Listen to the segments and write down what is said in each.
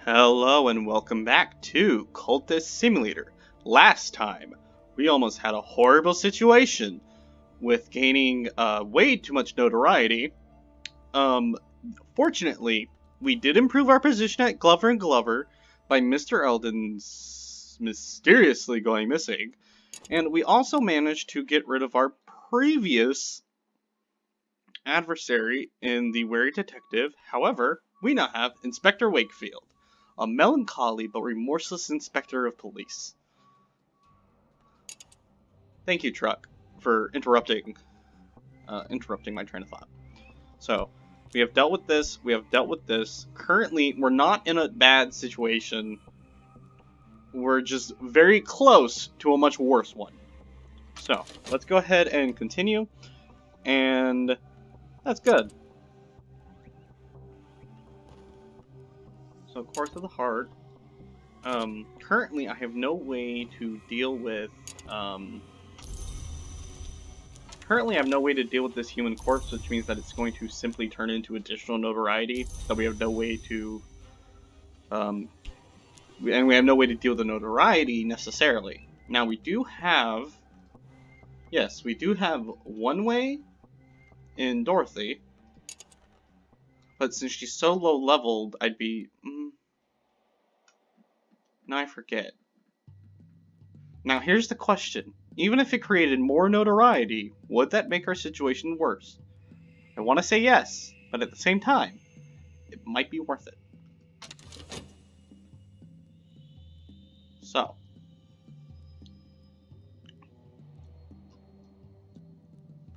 Hello and welcome back to Cultist Simulator. Last time, we almost had a horrible situation with gaining way too much notoriety. Fortunately, we did improve our position at Glover and Glover by Mr. Eldon's mysteriously going missing, and we also managed to get rid of our previous adversary in the Wary Detective. However, we now have Inspector Wakefield, a melancholy but remorseless inspector of police. Thank you, Truck, for interrupting my train of thought. So, we have dealt with this, we have dealt with this. Currently, we're not in a bad situation. We're just very close to a much worse one. So, let's go ahead and continue, and that's good. So, Course of the Heart. Currently, I have no way to deal with, this human corpse, which means that it's going to simply turn into additional notoriety, so we have no way to, and we have no way to deal with the notoriety, necessarily. Now, we do have one way in Dorothy, but since she's so low leveled, I'd be, now I forget. Now here's the question. Even if it created more notoriety, would that make our situation worse? I want to say yes, but at the same time, it might be worth it. So,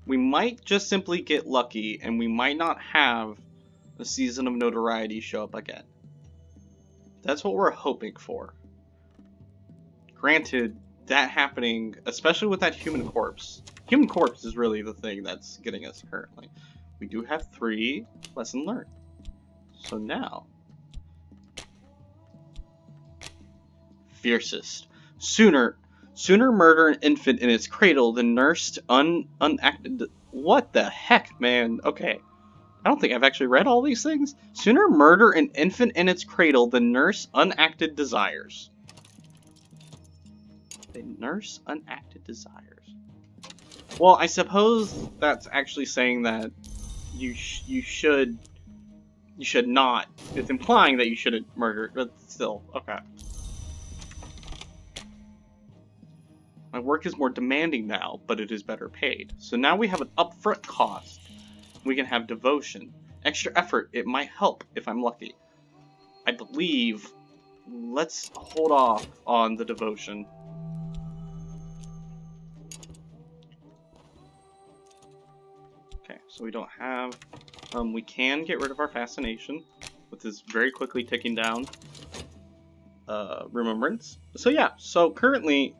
we might just simply get lucky, and we might not have a season of notoriety show up again. That's what we're hoping for. Granted, that happening, especially with that human corpse. Human corpse is really the thing that's getting us currently. We do have 3 lesson learned. So now, fiercest. Sooner murder an infant in its cradle than nursed unacted. What the heck, man? Okay. I don't think I've actually read all these things. Sooner murder an infant in its cradle than nurse unacted desires. They nurse unacted desires. Well, I suppose that's actually saying that you should not. It's implying that you shouldn't murder, but still, okay. My work is more demanding now, but it is better paid. So now we have an upfront cost. We can have devotion. Extra effort, it might help if I'm lucky. I believe, let's hold off on the devotion. Okay, so we don't have, we can get rid of our fascination with this very quickly ticking down remembrance. So yeah, so currently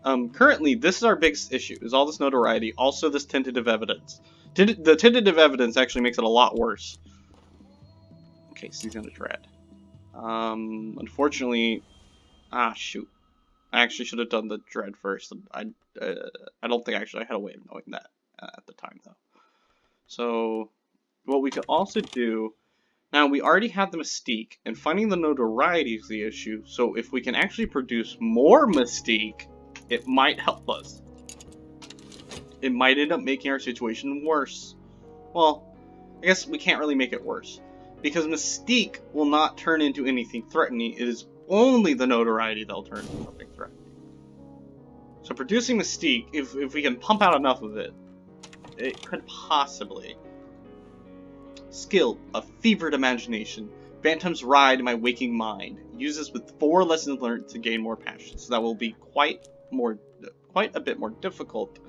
this is our biggest issue, is all this notoriety, also this tentative evidence. The tentative evidence actually makes it a lot worse. Okay, Season of Dread. Unfortunately, shoot. I actually should have done the Dread first. I don't think actually I had a way of knowing that at the time, though. So, what we could also do, now we already have the Mystique, and finding the notoriety is the issue, so if we can actually produce more Mystique, it might help us. It might end up making our situation worse. Well, I guess we can't really make it worse, because Mystique will not turn into anything threatening. It is only the notoriety that'll turn into something threatening. So producing Mystique, if we can pump out enough of it, it could possibly. Skill, a fevered imagination. Phantoms ride my waking mind. Uses with 4 lessons learned to gain more passion. So that will be quite a bit more difficult.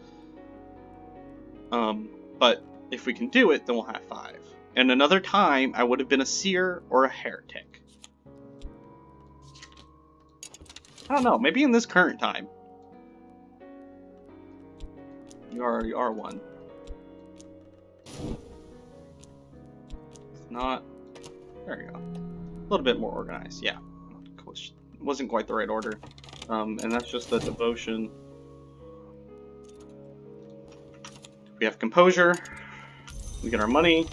But if we can do it, then we'll have 5. And another time, I would have been a seer or a heretic. I don't know, maybe in this current time. You already are one. It's not. There you go. A little bit more organized, yeah. Wasn't quite the right order. And that's just the devotion. We have composure. We get our money.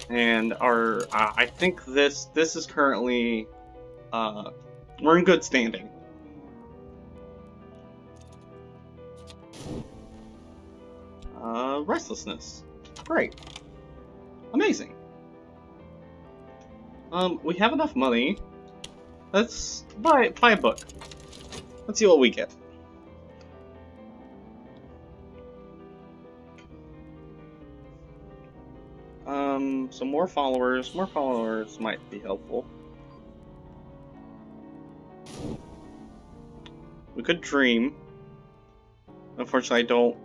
And our I think this is currently we're in good standing. Restlessness. Great. Amazing. We have enough money. Let's buy a book. Let's see what we get. Some more followers. More followers might be helpful. We could dream. Unfortunately, I don't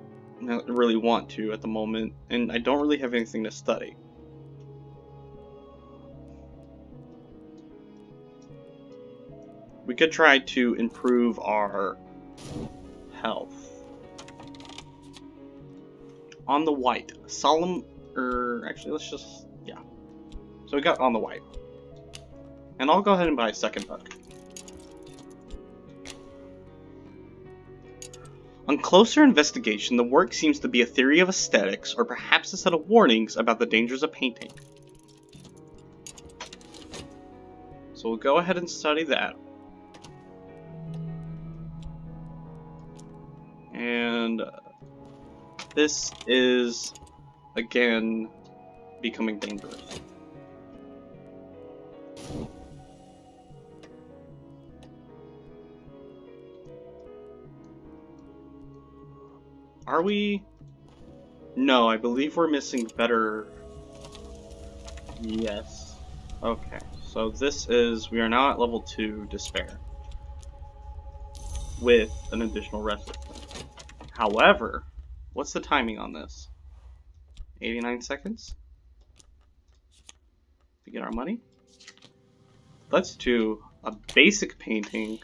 really want to at the moment, and I don't really have anything to study. We could try to improve our health. On the white. Solemn, actually, let's just, yeah. So we got on the white. And I'll go ahead and buy a second book. On closer investigation, the work seems to be a theory of aesthetics, or perhaps a set of warnings about the dangers of painting. So we'll go ahead and study that. And this is, again, becoming dangerous. Are we? No, I believe we're missing better. Yes. Okay, so this is, we are now at level 2 despair. With an additional restlessness. However, what's the timing on this? 89 seconds? To get our money? Let's do a basic painting.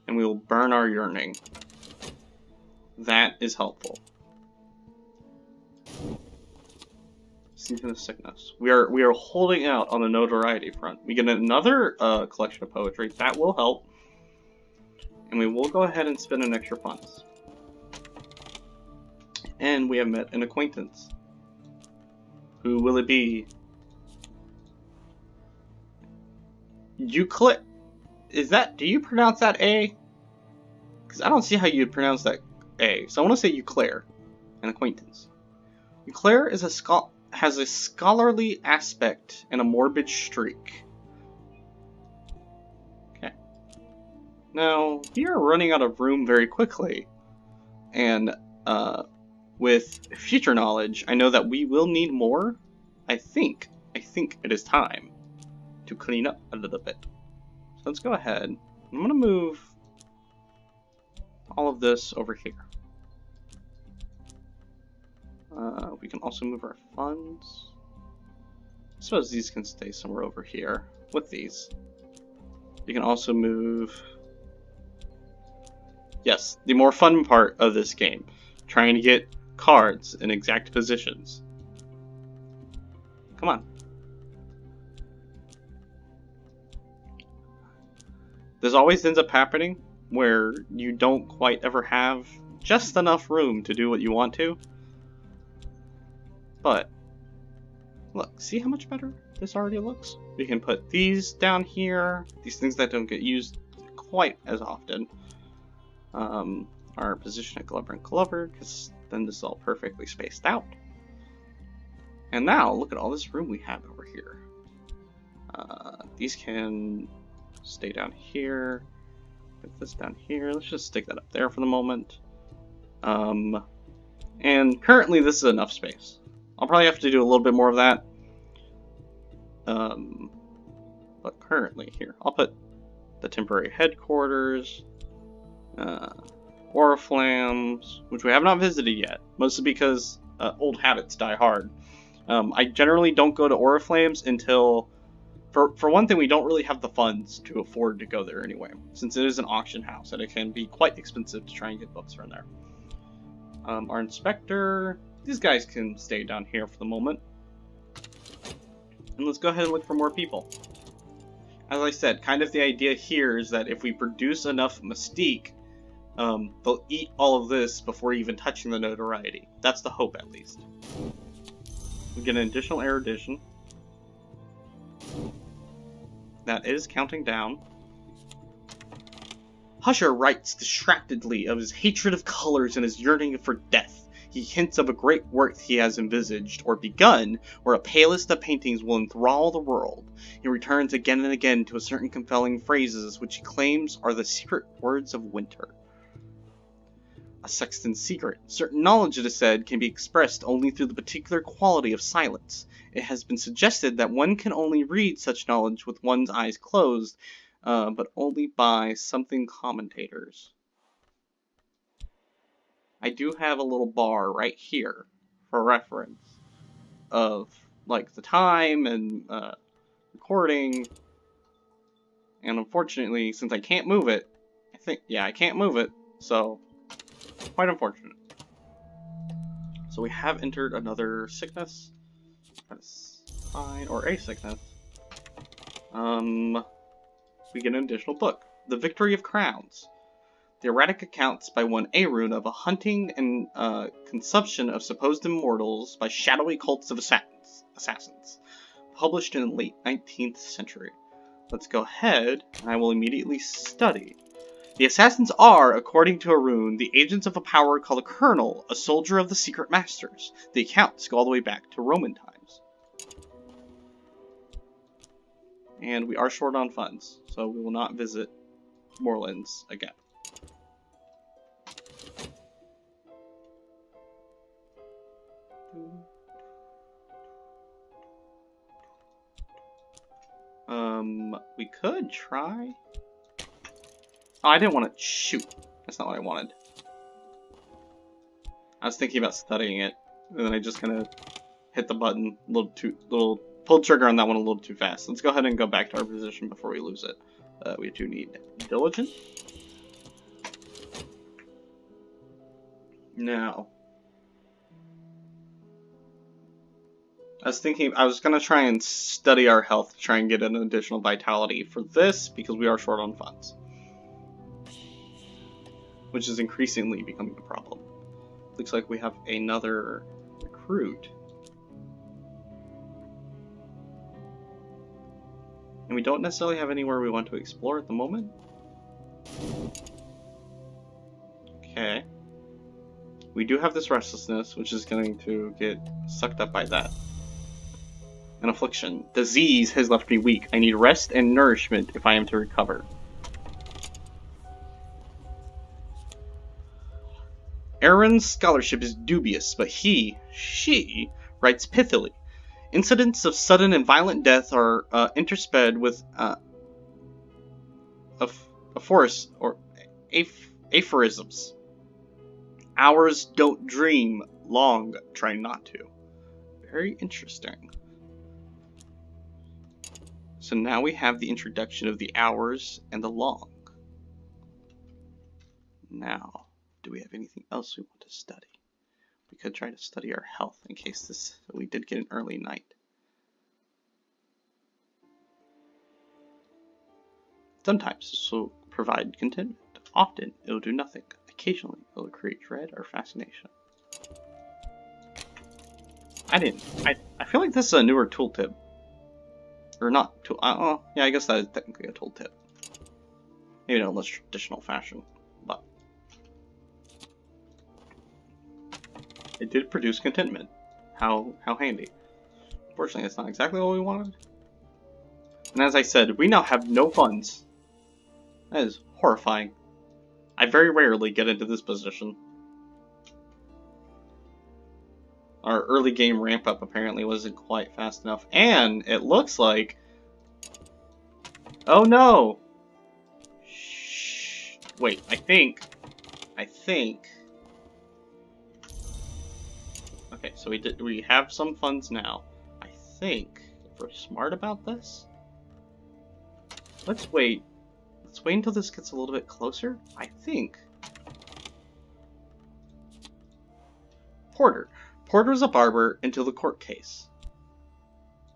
And we will burn our yearning. That is helpful. Season of Sickness. We are holding out on the notoriety front. We get another collection of poetry. That will help. And we will go ahead and spend an extra funds. And we have met an acquaintance. Who will it be? Euclid. Is that? Do you pronounce that A? Because I don't see how you'd pronounce that A. So I want to say Euclair, an acquaintance. Euclair is has a scholarly aspect and a morbid streak. Okay. Now, we are running out of room very quickly. And with future knowledge, I know that we will need more. I think it is time to clean up a little bit. So let's go ahead. I'm going to move all of this over here. We can also move our funds. I suppose these can stay somewhere over here with these. You can also move... Yes, the more fun part of this game. Trying to get cards in exact positions. Come on. This always ends up happening where you don't quite ever have just enough room to do what you want to. But, look, see how much better this already looks? We can put these down here, these things that don't get used quite as often. Our position at Glover and Glover, because then this is all perfectly spaced out. And now, look at all this room we have over here. These can stay down here. Put this down here. Let's just stick that up there for the moment. And currently this is enough space. I'll probably have to do a little bit more of that. But currently here, I'll put the temporary headquarters, Oriflammes, which we have not visited yet, mostly because old habits die hard. I generally don't go to Oriflammes until, for one thing, we don't really have the funds to afford to go there anyway, since it is an auction house and it can be quite expensive to try and get books from there. Our inspector, these guys can stay down here for the moment. And let's go ahead and look for more people. As I said, kind of the idea here is that if we produce enough mystique, they'll eat all of this before even touching the notoriety. That's the hope, at least. We get an additional erudition. That is counting down. Husher writes distractedly of his hatred of colors and his yearning for death. He hints of a great work he has envisaged, or begun, where a palest of paintings will enthrall the world. He returns again and again to a certain compelling phrases which he claims are the secret words of winter. A sexton's secret. Certain knowledge, it is said, can be expressed only through the particular quality of silence. It has been suggested that one can only read such knowledge with one's eyes closed, but only by something commentators. I do have a little bar right here for reference of like the time and recording, and unfortunately, since I can't move it, I can't move it, so quite unfortunate. So we have entered another sickness. That's fine, or a sickness. We get an additional book, The Victory of Crowns. The erratic accounts by one Arun of a hunting and consumption of supposed immortals by shadowy cults of assassins, published in the late 19th century. Let's go ahead, and I will immediately study. The assassins are, according to Arun, the agents of a power called a colonel, a soldier of the secret masters. The accounts go all the way back to Roman times. And we are short on funds, so we will not visit Moorlands again. We could try. Oh, I didn't want to shoot. That's not what I wanted. I was thinking about studying it, and then I just kind of hit the button pulled trigger on that one a little too fast. Let's go ahead and go back to our position before we lose it. We do need diligence. Now, I was gonna try and study our health to try and get an additional vitality for this, because we are short on funds. Which is increasingly becoming a problem. Looks like we have another recruit. And we don't necessarily have anywhere we want to explore at the moment. Okay. We do have this restlessness, which is going to get sucked up by that. An affliction. Disease has left me weak. I need rest and nourishment if I am to recover. Aaron's scholarship is dubious, but she, writes pithily. Incidents of sudden and violent death are intersped with aphorisms. Hours don't dream, long try not to. Very interesting. So now we have the introduction of the hours and the long. Now, do we have anything else we want to study? We could try to study our health in case we did get an early night. Sometimes this will provide contentment. Often it will do nothing. Occasionally it will create dread or fascination. I feel like this is a newer tooltip. Or not tool. Yeah, I guess that is technically a tooltip. Maybe in a less traditional fashion, but it did produce contentment. How handy. Unfortunately, that's not exactly what we wanted. And as I said, we now have no funds. That is horrifying. I very rarely get into this position. Our early game ramp up apparently wasn't quite fast enough. And it looks like... Oh no! Shh. Wait, I think... Okay, so we have some funds now. I think, if we're smart about this... Let's wait until this gets a little bit closer. I think... Porter. Porter's a barber until the court case.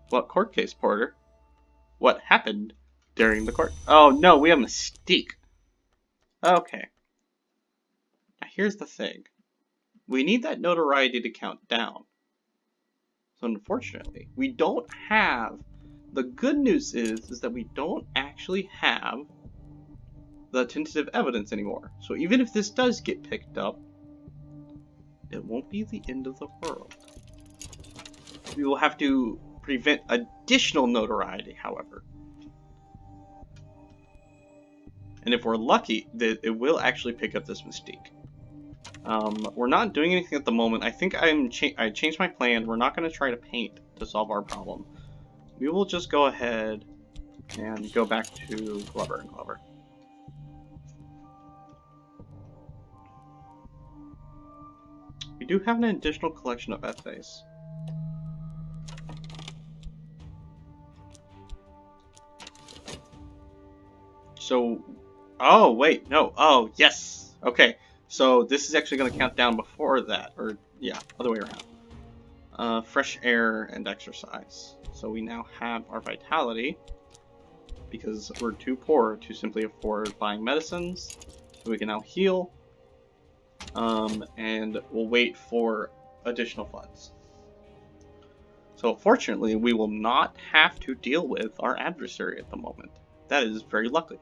What court case, Porter? What happened during the court? Oh no, we have Mystique. Okay. Now here's the thing. We need that notoriety to count down. So unfortunately, we don't have... The good news is that we don't actually have the tentative evidence anymore. So even if this does get picked up, it won't be the end of the world. We will have to prevent additional notoriety, however. And if we're lucky, that it will actually pick up this mystique. We're not doing anything at the moment. I think I changed my plan. We're not going to try to paint to solve our problem. We will just go ahead and go back to Glover and Glover. We do have an additional collection of essays. So, oh wait, no, oh yes, okay. So this is actually going to count down before that, or yeah, other way around. Fresh air and exercise. So we now have our vitality, because we're too poor to simply afford buying medicines. So we can now heal, and we'll wait for additional funds. So fortunately, we will not have to deal with our adversary at the moment. That is very lucky.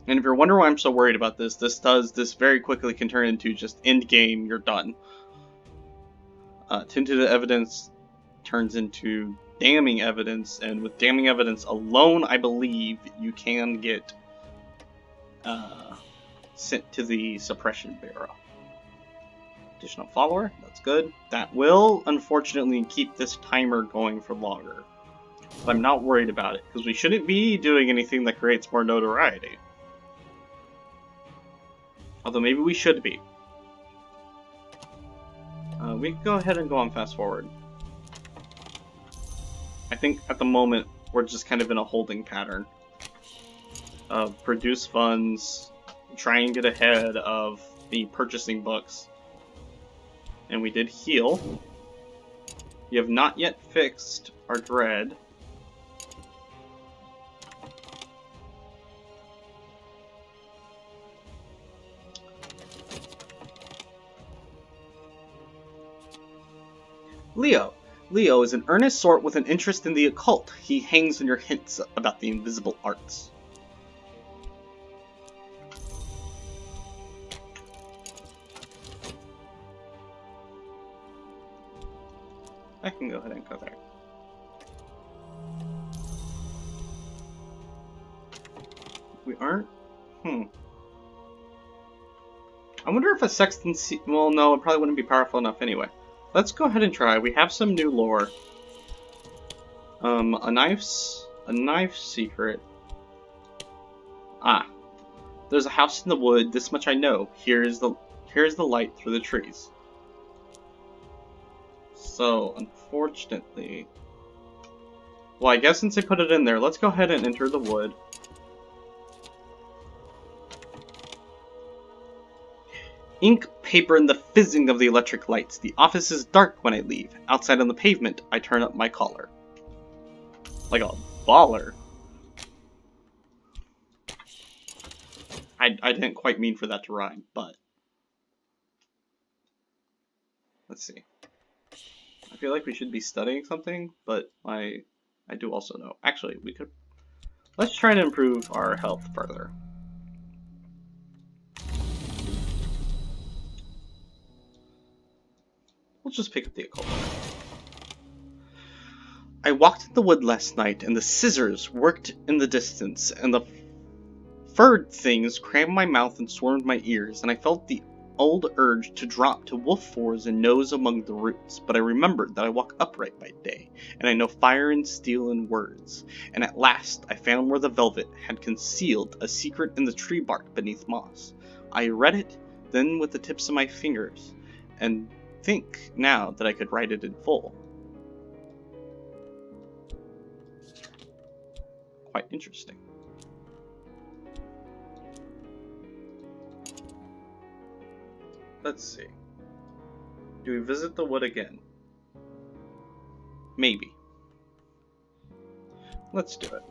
And if you're wondering why I'm so worried about this very quickly can turn into just end game, you're done. Tentative evidence turns into damning evidence, and with damning evidence alone, I believe you can get sent to the suppression bureau. Additional follower, that's good. That will, unfortunately, keep this timer going for longer. But I'm not worried about it, because we shouldn't be doing anything that creates more notoriety. Although maybe we should be. We can go ahead and go on fast forward. I think at the moment we're just kind of in a holding pattern of produce funds, try and get ahead of the purchasing books. And we did heal. We have not yet fixed our dread. Leo. Leo is an earnest sort with an interest in the occult. He hangs on your hints about the invisible arts. I can go ahead and go there. We aren't? I wonder if a sextant... Well, no, it probably wouldn't be powerful enough anyway. Let's go ahead and try. We have some new lore. A knife secret. Ah. There's a house in the wood, this much I know. Here's the light through the trees. So, unfortunately... Well, I guess since they put it in there, let's go ahead and enter the wood. Ink, paper, and the fizzing of the electric lights. The office is dark when I leave. Outside on the pavement, I turn up my collar. Like a baller. I didn't quite mean for that to rhyme, but... Let's see. I feel like we should be studying something, but I do also know. Actually, we could... Let's try to improve our health further. We'll just pick up the occult. I walked in the wood last night, and the scissors worked in the distance, and the furred things crammed my mouth and swarmed my ears, and I felt the old urge to drop to wolf fours and nose among the roots, but I remembered that I walk upright by day, and I know fire and steel in words, and at last I found where the velvet had concealed a secret in the tree bark beneath moss. I read it, then with the tips of my fingers, and think now that I could write it in full. Quite interesting. Let's see. Do we visit the wood again? Maybe. Let's do it.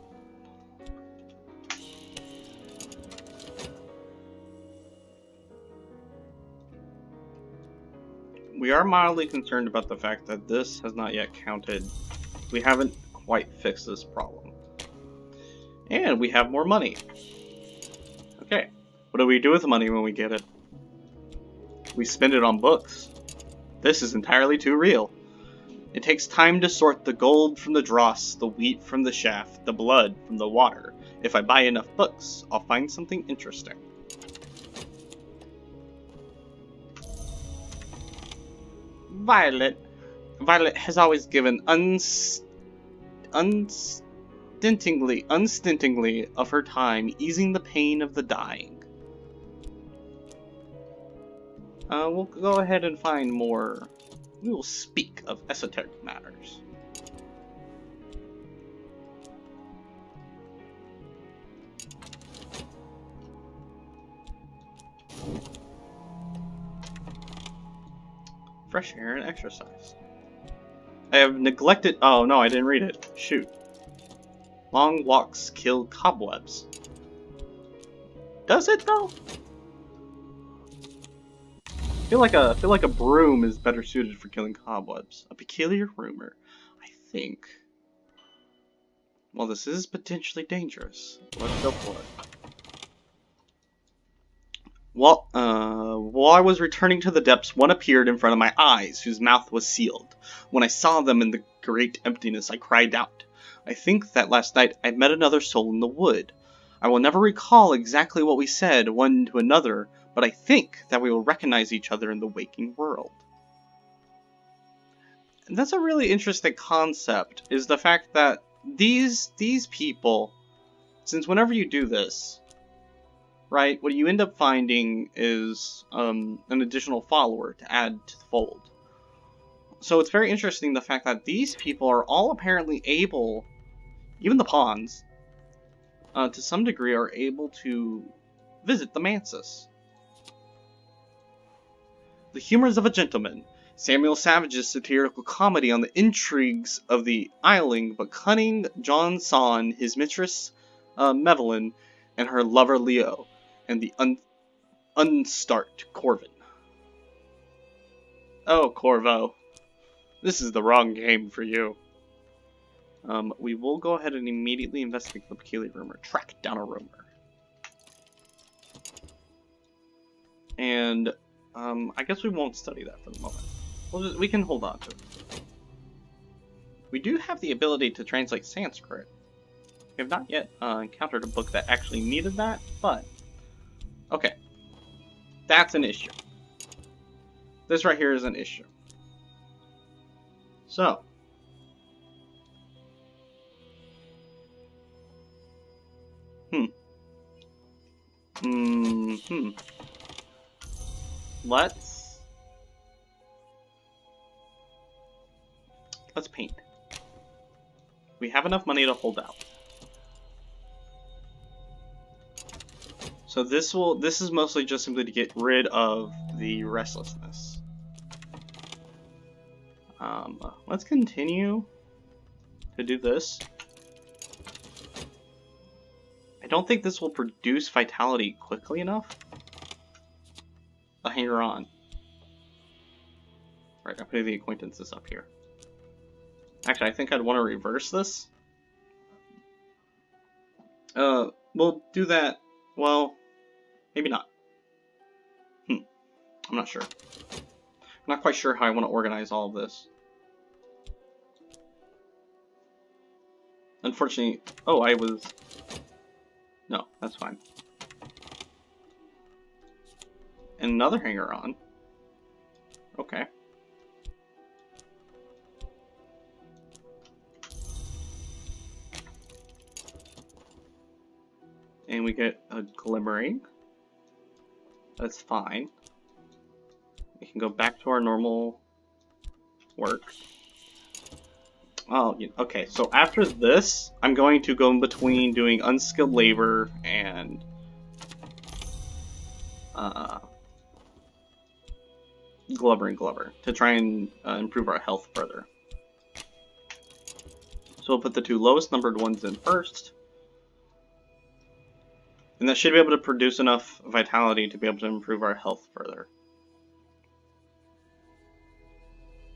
we are mildly concerned about the fact that this has not yet counted. We haven't quite fixed this problem. And we have more money. Okay, what do we do with the money when we get it? We spend it on books. This is entirely too real. It takes time to sort the gold from the dross, the wheat from the chaff, the blood from the water. If I buy enough books, I'll find something interesting. Violet has always given unstintingly of her time, easing the pain of the dying. We'll go ahead and find more. We will speak of esoteric matters. Fresh air and exercise. I have neglected. Oh no, I didn't read it. Shoot. Long walks kill cobwebs. Does it though? I feel like a broom is better suited for killing cobwebs. A peculiar rumor. I think. Well, this is potentially dangerous. Let's go for it. While I was returning to the depths, one appeared in front of my eyes, whose mouth was sealed. When I saw them in the great emptiness, I cried out. I think that last night I met another soul in the wood. I will never recall exactly what we said one to another, but I think that we will recognize each other in the waking world. And that's a really interesting concept, is the fact that these people, since whenever you do this, right, what you end up finding is an additional follower to add to the fold. So it's very interesting the fact that these people are all apparently able, even the pawns, to some degree are able to visit the mansis. The Humors of a Gentleman. Samuel Savage's satirical comedy on the intrigues of the ailing but cunning John Son, his mistress Mevelin, and her lover Leo, and the unstart Corvin. Oh, Corvo. This is the wrong game for you. We will go ahead and immediately investigate the peculiar rumor. Track down a rumor. And, I guess we won't study that for the moment. We can hold on to it. We do have the ability to translate Sanskrit. We have not yet encountered a book that actually needed that, but... Okay. That's an issue. This right here is an issue. So... Let's paint. We have enough money to hold out. So this is mostly just simply to get rid of the restlessness. Let's continue to do this. I don't think this will produce vitality quickly enough. A hanger on. Right, I'm putting the acquaintances up here. Actually, I think I'd want to reverse this. We'll do that. Well, maybe not. I'm not sure. I'm not quite sure how I want to organize all of this. Unfortunately, oh, no, that's fine. And another hanger on. Okay. And we get a glimmering. That's fine. We can go back to our normal work. Oh, okay. So after this, I'm going to go in between doing unskilled labor and Glubber to try and improve our health further. So we'll put the two lowest numbered ones in first. And that should be able to produce enough vitality to be able to improve our health further.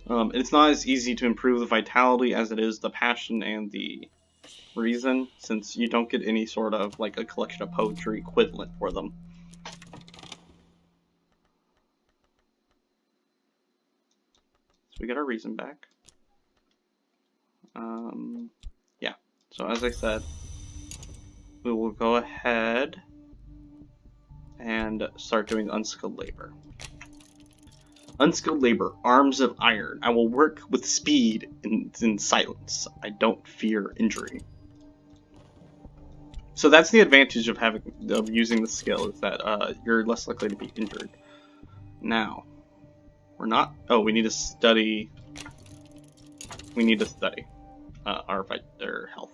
It's not as easy to improve the vitality as it is the passion and the reason, since you don't get any sort of like a collection of poetry equivalent for them. So we get our reason back. Yeah. So as I said, we will go ahead and start doing unskilled labor. Unskilled labor, arms of iron. I will work with speed and in silence. I don't fear injury. So that's the advantage of using the skill, is that you're less likely to be injured. Now, we're not. Oh, we need to study. We need to study our health.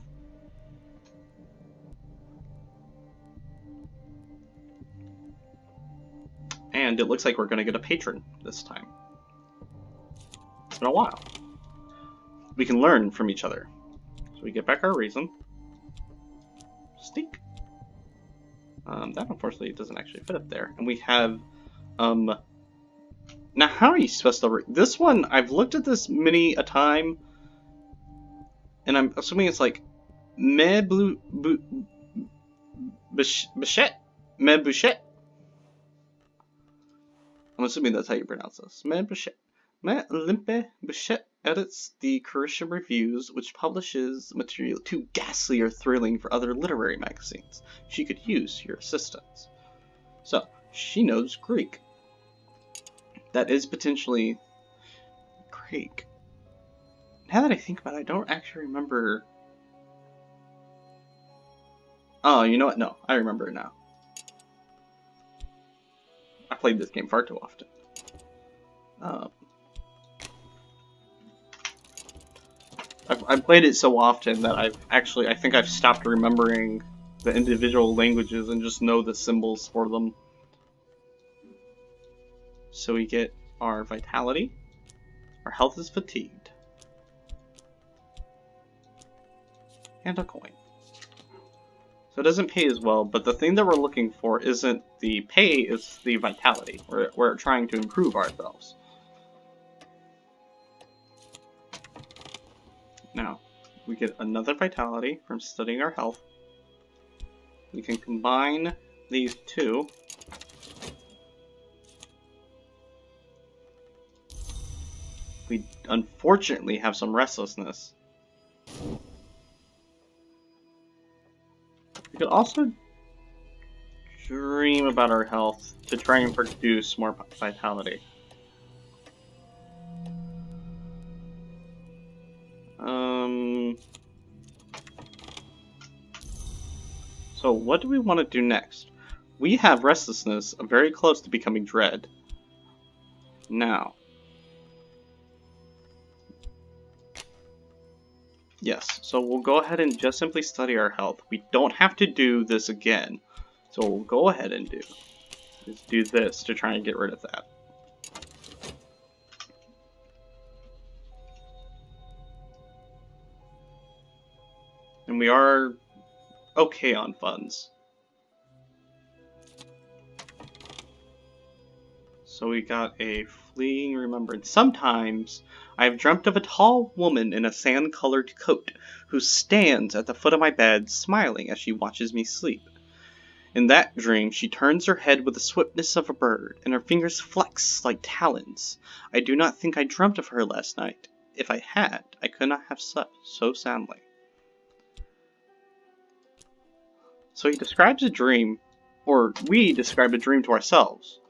And it looks like we're going to get a patron this time. It's been a while. We can learn from each other. So we get back our reason. Stink. That unfortunately doesn't actually fit up there. And we have, now how are you supposed to, this one, I've looked at this many a time, and I'm assuming it's like, me bouchet? Me bouchet? I'm assuming that's how you pronounce this. Me bouchet. Me limpe bouchet edits the Carisha Reviews, which publishes material too ghastly or thrilling for other literary magazines. She could use your assistance. So, she knows Greek. That is potentially Greek. Now that I think about it, I don't actually remember. Oh, you know what? No, I remember it now. I played this game far too often. I've played it so often that I think I've stopped remembering the individual languages and just know the symbols for them. So we get our vitality. Our health is fatigued. And a coin. So it doesn't pay as well, but the thing that we're looking for isn't the pay, it's the vitality. We're trying to improve ourselves. Now, we get another vitality from studying our health. We can combine these two. We unfortunately have some restlessness. We could also dream about our health to try and produce more vitality. So what do we want to do next? We have restlessness very close to becoming dread. Now. Yes, so we'll go ahead and just simply study our health. We don't have to do this again. So we'll go ahead and just do this to try and get rid of that. And we are okay on funds. So we got a fleeting remembrance. Sometimes I have dreamt of a tall woman in a sand-colored coat who stands at the foot of my bed smiling as she watches me sleep. In that dream, she turns her head with the swiftness of a bird, and her fingers flex like talons. I do not think I dreamt of her last night. If I had, I could not have slept so soundly. So he describes a dream, or we describe a dream to ourselves,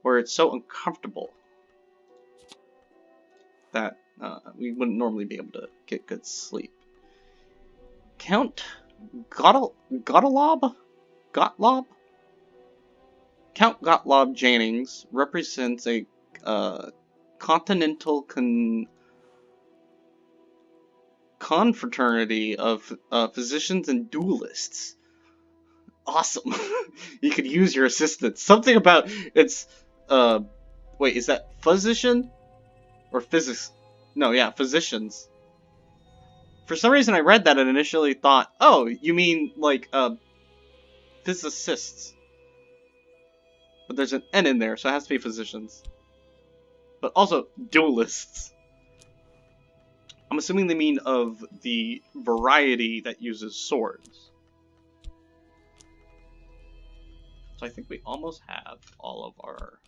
where it's so uncomfortable that we wouldn't normally be able to get good sleep. Count Gottlob? Count Gottlob Jannings represents a continental confraternity of physicians and duelists. Awesome. You could use your assistance. Something about it's wait, is that physician or physics? No, yeah, physicians. For some reason I read that and initially thought, oh, you mean like physicists. But there's an N in there, so it has to be physicians. But also, duelists. I'm assuming they mean of the variety that uses swords. So I think we almost have all of our...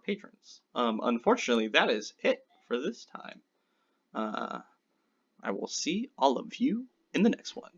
patrons. Unfortunately, that is it for this time. I will see all of you in the next one.